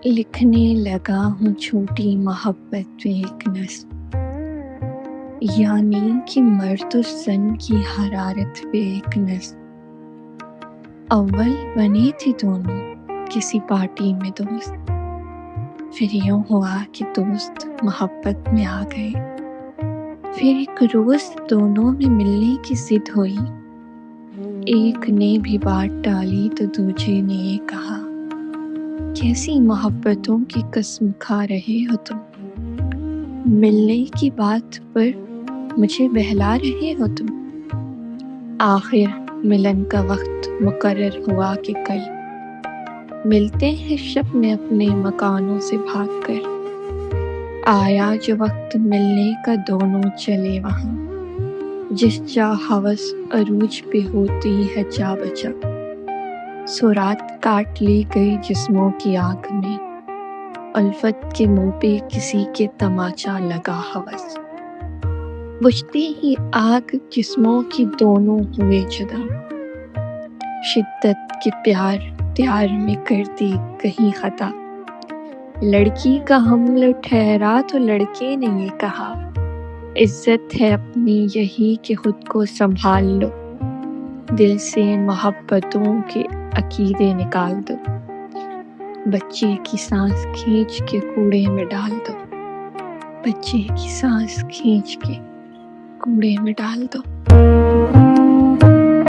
لکھنے لگا ہوں چھوٹی محبت پہ ایک نظم، یعنی کہ مرد و زن کی حرارت پہ ایک نظم۔ اول بنے تھے دونوں کسی پارٹی میں دوست، پھر یوں ہوا کہ دوست محبت میں آ گئے۔ پھر ایک روز دونوں میں ملنے کی ضد ہوئی، ایک نے بھی بات ٹالی تو دوسرے نے یہ کہا، کیسی محبتوں کی قسم کھا رہے ہو تم، ملنے کی بات پر مجھے بہلا رہے ہو تم۔ آخر ملن کا وقت مقرر ہوا کہ کل ملتے ہیں شب میں اپنے مکانوں سے بھاگ کر۔ آیا جو وقت ملنے کا دونوں چلے وہاں، جس جا ہوس عروج پہ ہوتی ہے جا بجا۔ سورات کاٹ لی گئی جسموں کی آگ میں، الفت کے منہ پہ کسی کے تماچا لگا ہوس۔ بجھتے ہی آگ جسموں کی دونوں ہوئے جدا، شدت کے پیار میں کر دی کہیں خطا۔ لڑکی کا حمل ٹھہرا تو لڑکے نے یہ کہا، عزت ہے اپنی یہی کہ خود کو سنبھال لو، دل سے محبتوں کے عقیدے نکال دو، بچے کی سانس کھینچ کے کوڑے میں ڈال دو، بچے کی سانس کھینچ کے کوڑے میں ڈال دو۔